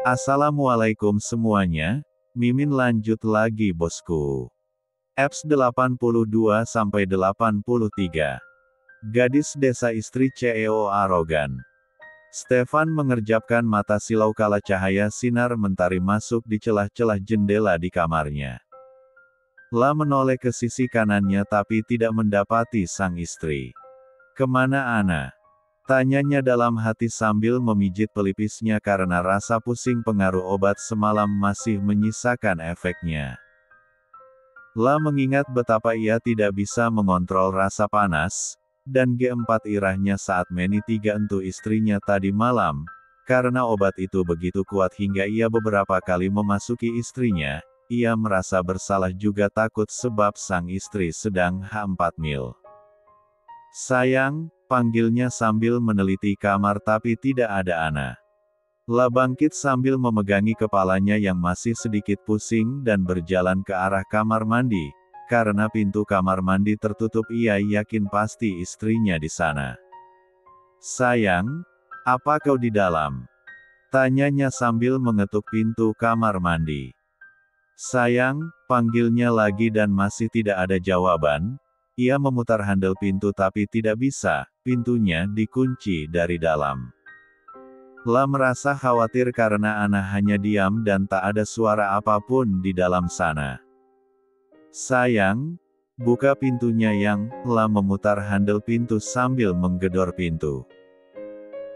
Assalamualaikum semuanya, Mimin lanjut lagi bosku. Apps 82-83. Gadis desa istri CEO arogan. Stefan mengerjapkan mata silau kala cahaya sinar mentari masuk di celah-celah jendela di kamarnya. La menoleh ke sisi kanannya tapi tidak mendapati sang istri. "Kemana Ana?" tanyanya dalam hati sambil memijit pelipisnya karena rasa pusing pengaruh obat semalam masih menyisakan efeknya. La mengingat betapa ia tidak bisa mengontrol rasa panas, dan G4 irahnya saat Meni 3 entu istrinya tadi malam, karena obat itu begitu kuat hingga ia beberapa kali memasuki istrinya, ia merasa bersalah juga takut sebab sang istri sedang H4 mil. "Sayang," panggilnya sambil meneliti kamar tapi tidak ada Ana. La bangkit sambil memegangi kepalanya yang masih sedikit pusing dan berjalan ke arah kamar mandi. Karena pintu kamar mandi tertutup ia yakin pasti istrinya di sana. "Sayang, apa kau di dalam?" tanyanya sambil mengetuk pintu kamar mandi. "Sayang," panggilnya lagi dan masih tidak ada jawaban. Ia memutar handle pintu tapi tidak bisa, pintunya dikunci dari dalam. La merasa khawatir karena Ana hanya diam dan tak ada suara apapun di dalam sana. "Sayang, buka pintunya yang," La memutar handle pintu sambil menggedor pintu.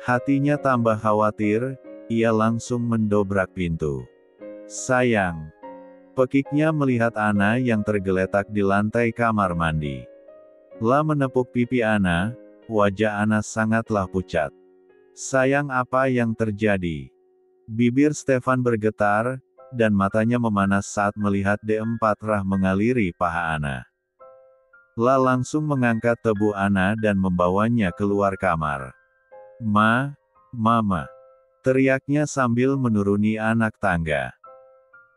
Hatinya tambah khawatir, ia langsung mendobrak pintu. "Sayang." Pekiknya melihat Ana yang tergeletak di lantai kamar mandi. La menepuk pipi Ana, wajah Ana sangatlah pucat. "Sayang, apa yang terjadi?" Bibir Stefan bergetar, dan matanya memanas saat melihat D4 rah mengaliri paha Ana. La langsung mengangkat tubuh Ana dan membawanya keluar kamar. Mama!" teriaknya sambil menuruni anak tangga.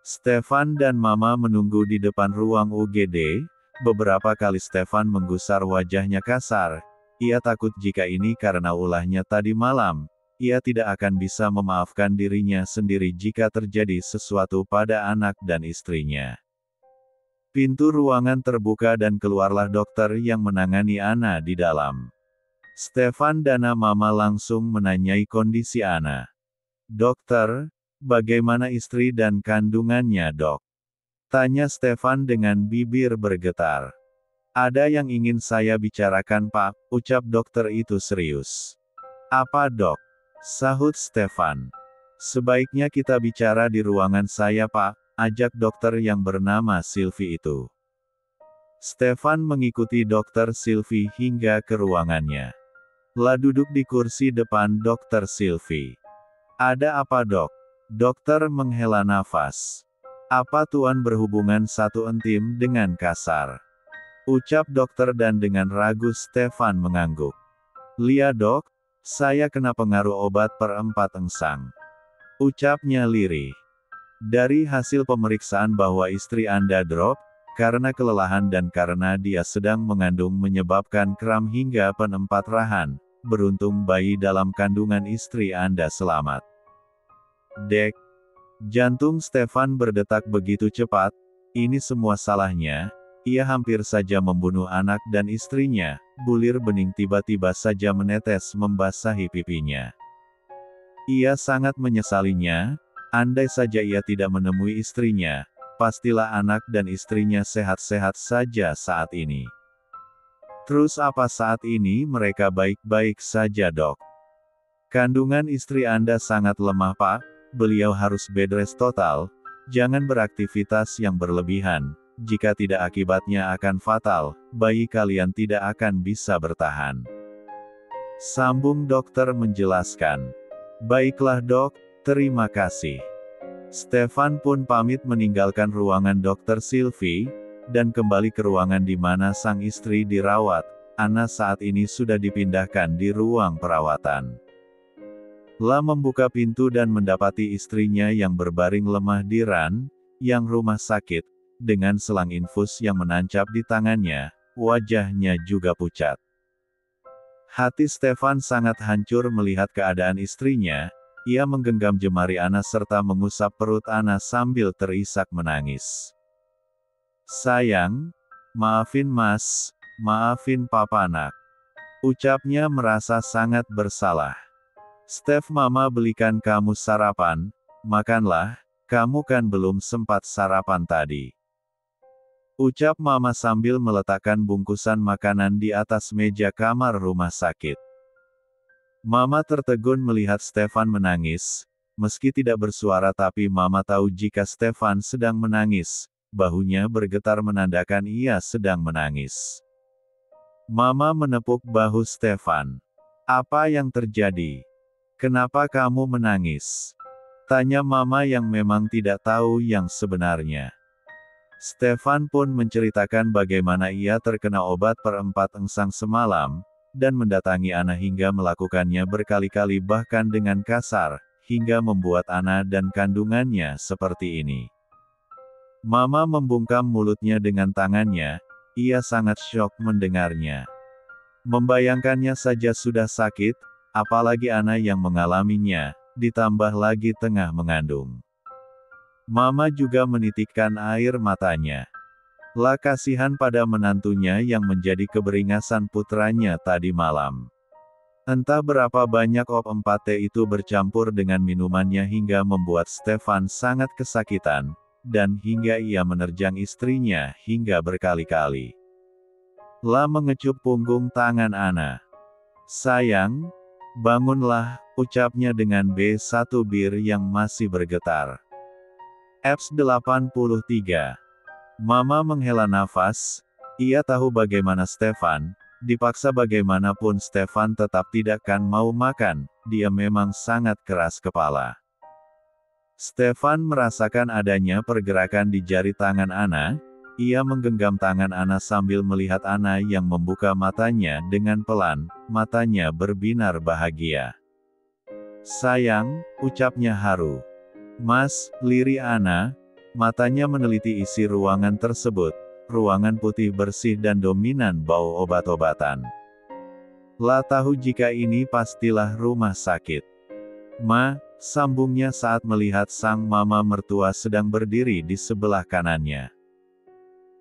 Stefan dan Mama menunggu di depan ruang UGD, beberapa kali Stefan menggusar wajahnya kasar, ia takut jika ini karena ulahnya tadi malam, ia tidak akan bisa memaafkan dirinya sendiri jika terjadi sesuatu pada anak dan istrinya. Pintu ruangan terbuka dan keluarlah dokter yang menangani Ana di dalam. Stefan dan Mama langsung menanyai kondisi Ana. "Dokter, bagaimana istri dan kandungannya, Dok?" tanya Stefan dengan bibir bergetar. "Ada yang ingin saya bicarakan, Pak," ucap dokter itu serius. "Apa, Dok?" sahut Stefan. "Sebaiknya kita bicara di ruangan saya, Pak," ajak dokter yang bernama Sylvie itu. Stefan mengikuti dokter Sylvie hingga ke ruangannya. La duduk di kursi depan dokter Sylvie. "Ada apa, Dok?" Dokter menghela nafas. "Apa Tuan berhubungan satu intim dengan kasar?" ucap dokter dan dengan ragu Stefan mengangguk. "Lia, Dok, saya kena pengaruh obat per-4 engsang," ucapnya lirih. "Dari hasil pemeriksaan bahwa istri Anda drop, karena kelelahan dan karena dia sedang mengandung menyebabkan kram hingga pen-4 rahan, beruntung bayi dalam kandungan istri Anda selamat." Dek. Jantung Stefan berdetak begitu cepat, ini semua salahnya, ia hampir saja membunuh anak dan istrinya, bulir bening tiba-tiba saja menetes membasahi pipinya. Ia sangat menyesalinya, andai saja ia tidak menemui istrinya, pastilah anak dan istrinya sehat-sehat saja saat ini. "Terus apa saat ini mereka baik-baik saja, Dok?" "Kandungan istri Anda sangat lemah, Pak. Beliau harus bed rest total, jangan beraktivitas yang berlebihan, jika tidak akibatnya akan fatal, bayi kalian tidak akan bisa bertahan," sambung dokter menjelaskan. "Baiklah, Dok, terima kasih." Stefan pun pamit meninggalkan ruangan dokter Sylvie, dan kembali ke ruangan di mana sang istri dirawat. Ana saat ini sudah dipindahkan di ruang perawatan. La membuka pintu dan mendapati istrinya yang berbaring lemah di yang rumah sakit, dengan selang infus yang menancap di tangannya, wajahnya juga pucat. Hati Stefan sangat hancur melihat keadaan istrinya, ia menggenggam jemari Ana serta mengusap perut Ana sambil terisak menangis. "Sayang, maafin Mas, maafin Papa nak," ucapnya merasa sangat bersalah. "Stef, Mama belikan kamu sarapan, makanlah, kamu kan belum sempat sarapan tadi," ucap Mama sambil meletakkan bungkusan makanan di atas meja kamar rumah sakit. Mama tertegun melihat Stefan menangis. Meski tidak bersuara tapi Mama tahu jika Stefan sedang menangis, bahunya bergetar menandakan ia sedang menangis. Mama menepuk bahu Stefan. "Apa yang terjadi? Kenapa kamu menangis?" tanya Mama yang memang tidak tahu yang sebenarnya. Stefan pun menceritakan bagaimana ia terkena obat perempat engsang semalam, dan mendatangi Ana hingga melakukannya berkali-kali bahkan dengan kasar, hingga membuat Ana dan kandungannya seperti ini. Mama membungkam mulutnya dengan tangannya, ia sangat syok mendengarnya. Membayangkannya saja sudah sakit, apalagi Ana yang mengalaminya, ditambah lagi tengah mengandung. Mama juga menitikkan air matanya. Lah kasihan pada menantunya yang menjadi keberingasan putranya tadi malam. Entah berapa banyak op-4T itu bercampur dengan minumannya hingga membuat Stefan sangat kesakitan, dan hingga ia menerjang istrinya hingga berkali-kali. Lah mengecup punggung tangan Ana. "Sayang, bangunlah," ucapnya dengan B1 bir yang masih bergetar. Eps 83. Mama menghela nafas, ia tahu bagaimana Stefan, dipaksa bagaimanapun Stefan tetap tidak kan mau makan, dia memang sangat keras kepala. Stefan merasakan adanya pergerakan di jari tangan Ana, ia menggenggam tangan Ana sambil melihat Ana yang membuka matanya dengan pelan, matanya berbinar bahagia. "Sayang," ucapnya haru. "Mas," lirih Ana. Matanya meneliti isi ruangan tersebut, ruangan putih bersih dan dominan bau obat-obatan. Lah tahu jika ini pastilah rumah sakit. "Ma," sambungnya saat melihat sang mama mertua sedang berdiri di sebelah kanannya.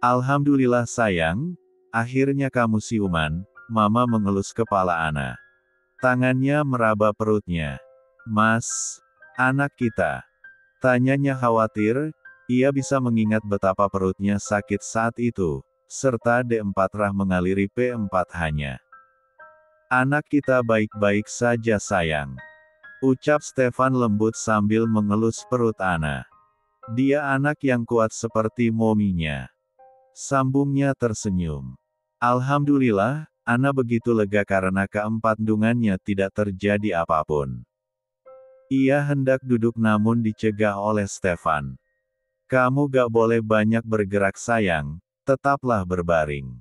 "Alhamdulillah sayang, akhirnya kamu siuman," Mama mengelus kepala Ana. Tangannya meraba perutnya. "Mas, anak kita?" tanyanya khawatir. Ia bisa mengingat betapa perutnya sakit saat itu, serta D4 rah mengaliri P4-nya. "Anak kita baik-baik saja sayang," ucap Stefan lembut sambil mengelus perut Ana. "Dia anak yang kuat seperti mominya," sambungnya tersenyum. Alhamdulillah, Ana begitu lega karena keempat kandungannya tidak terjadi apapun. Ia hendak duduk namun dicegah oleh Stefan. "Kamu gak boleh banyak bergerak sayang, tetaplah berbaring,"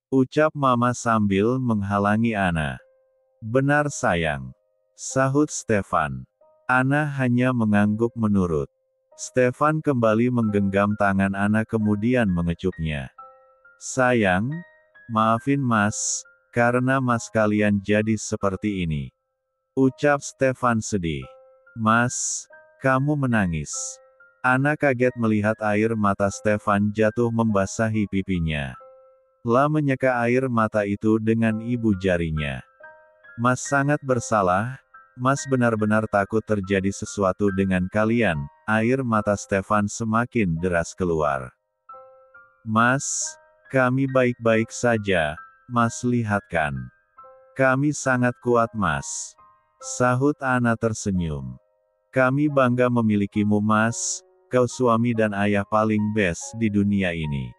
ucap Mama sambil menghalangi Ana. "Benar sayang," sahut Stefan. Ana hanya mengangguk menurut. Stefan kembali menggenggam tangan Ana kemudian mengecupnya. "Sayang, maafin Mas, karena Mas kalian jadi seperti ini," ucap Stefan sedih. "Mas, kamu menangis." Ana kaget melihat air mata Stefan jatuh membasahi pipinya. Lah menyeka air mata itu dengan ibu jarinya. "Mas sangat bersalah, Mas benar-benar takut terjadi sesuatu dengan kalian." Air mata Stefan semakin deras keluar. "Mas, kami baik-baik saja, Mas lihat kan. Kami sangat kuat Mas," sahut Ana tersenyum. "Kami bangga memilikimu Mas. Kau suami dan ayah paling best di dunia ini,"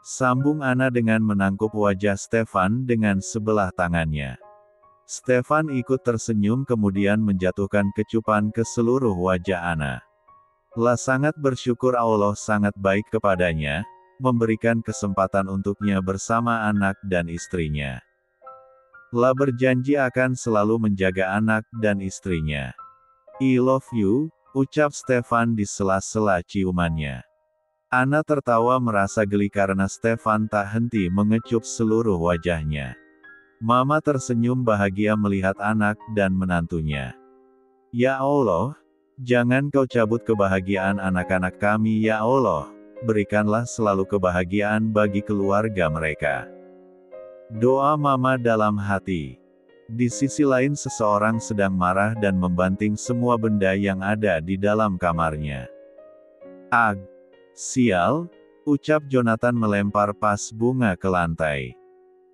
sambung Ana dengan menangkup wajah Stefan dengan sebelah tangannya. Stefan ikut tersenyum kemudian menjatuhkan kecupan ke seluruh wajah Ana. Lah sangat bersyukur Allah sangat baik kepadanya, memberikan kesempatan untuknya bersama anak dan istrinya. Lah berjanji akan selalu menjaga anak dan istrinya. "I love you," ucap Stefan di sela-sela ciumannya. Ana tertawa merasa geli karena Stefan tak henti mengecup seluruh wajahnya. Mama tersenyum bahagia melihat anak dan menantunya. Ya Allah, jangan kau cabut kebahagiaan anak-anak kami ya Allah, berikanlah selalu kebahagiaan bagi keluarga mereka. Doa mama dalam hati. Di sisi lain seseorang sedang marah dan membanting semua benda yang ada di dalam kamarnya. Ag, sial, ucap Jonathan melempar vas bunga ke lantai.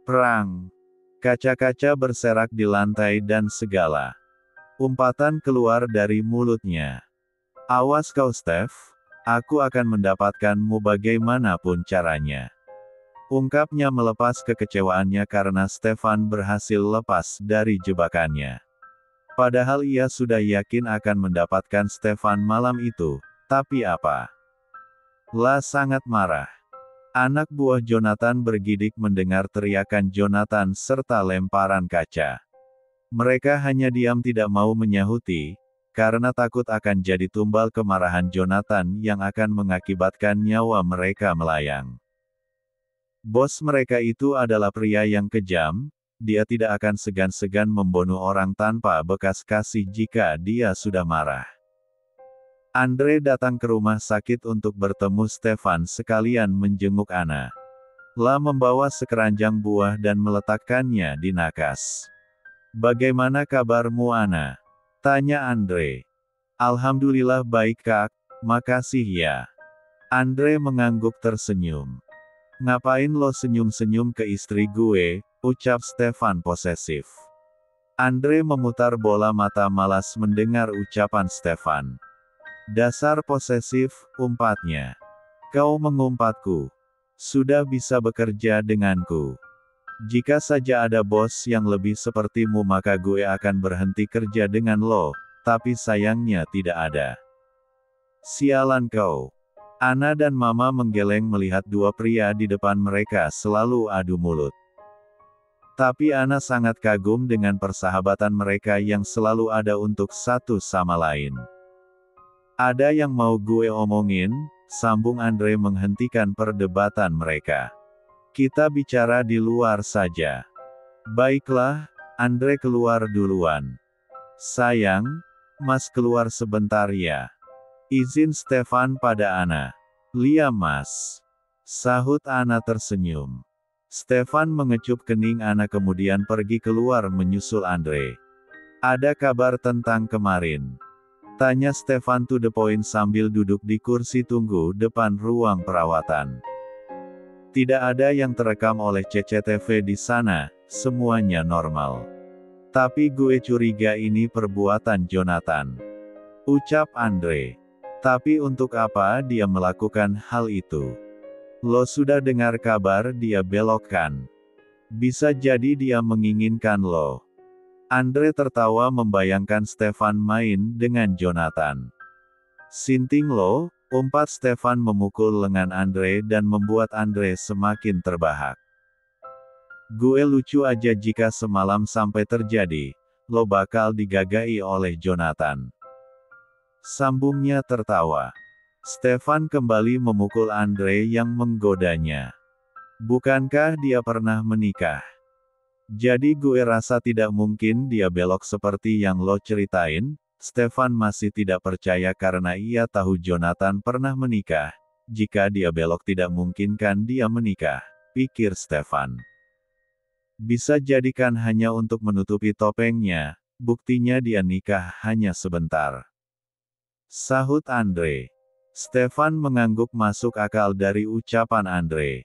Perang. Kaca-kaca berserak di lantai dan segala umpatan keluar dari mulutnya. Awas kau Steph, aku akan mendapatkanmu bagaimanapun caranya. Ungkapnya melepas kekecewaannya karena Stefan berhasil lepas dari jebakannya. Padahal ia sudah yakin akan mendapatkan Stefan malam itu, tapi apa? La sangat marah. Anak buah Jonathan bergidik mendengar teriakan Jonathan serta lemparan kaca. Mereka hanya diam tidak mau menyahuti, karena takut akan jadi tumbal kemarahan Jonathan yang akan mengakibatkan nyawa mereka melayang. Bos mereka itu adalah pria yang kejam, dia tidak akan segan-segan membunuh orang tanpa bekas kasih jika dia sudah marah. Andre datang ke rumah sakit untuk bertemu Stefan sekalian menjenguk Anna. La membawa sekeranjang buah dan meletakkannya di nakas. Bagaimana kabarmu Anna? Tanya Andre. Alhamdulillah baik kak, makasih ya. Andre mengangguk tersenyum. Ngapain lo senyum-senyum ke istri gue, ucap Stefan posesif. Andre memutar bola mata malas mendengar ucapan Stefan. Dasar posesif, umpatnya. Kau mengumpatku. Sudah bisa bekerja denganku. Jika saja ada bos yang lebih sepertimu maka gue akan berhenti kerja dengan lo, tapi sayangnya tidak ada. Sialan kau. Anna dan Mama menggeleng melihat dua pria di depan mereka selalu adu mulut. Tapi Anna sangat kagum dengan persahabatan mereka yang selalu ada untuk satu sama lain. Ada yang mau gue omongin, sambung Andre menghentikan perdebatan mereka. Kita bicara di luar saja. Baiklah, Andre keluar duluan. Sayang, Mas keluar sebentar ya. Izin Stefan pada Anna. Lia Mas. Sahut Anna tersenyum. Stefan mengecup kening Anna kemudian pergi keluar menyusul Andre. Ada kabar tentang kemarin? Tanya Stefan to the point sambil duduk di kursi tunggu depan ruang perawatan. Tidak ada yang terekam oleh CCTV di sana, semuanya normal. Tapi gue curiga ini perbuatan Jonathan. Ucap Andre. Tapi untuk apa dia melakukan hal itu? Lo sudah dengar kabar dia belokkan. Bisa jadi dia menginginkan lo. Andre tertawa membayangkan Stefan main dengan Jonathan. Sinting lo, umpat Stefan memukul lengan Andre dan membuat Andre semakin terbahak. Gue lucu aja jika semalam sampai terjadi, lo bakal digagai oleh Jonathan. Sambungnya tertawa. Stefan kembali memukul Andre yang menggodanya. Bukankah dia pernah menikah? Jadi gue rasa tidak mungkin dia belok seperti yang lo ceritain. Stefan masih tidak percaya karena ia tahu Jonathan pernah menikah. Jika dia belok tidak mungkinkan dia menikah, pikir Stefan. Bisa jadikan hanya untuk menutupi topengnya, buktinya dia nikah hanya sebentar. Sahut Andre. Stefan mengangguk masuk akal dari ucapan Andre.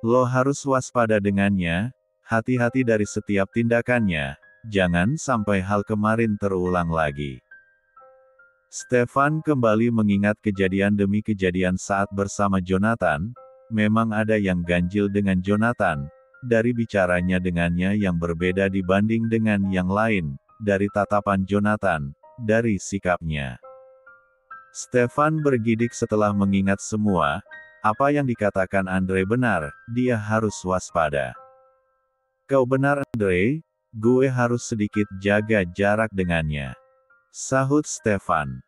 Lo harus waspada dengannya, hati-hati dari setiap tindakannya, jangan sampai hal kemarin terulang lagi. Stefan kembali mengingat kejadian demi kejadian saat bersama Jonathan, memang ada yang ganjil dengan Jonathan, dari bicaranya dengannya yang berbeda dibanding dengan yang lain, dari tatapan Jonathan, dari sikapnya. Stefan bergidik setelah mengingat semua, apa yang dikatakan Andre benar, dia harus waspada. Kau benar Andre, gue harus sedikit jaga jarak dengannya. Sahut Stefan.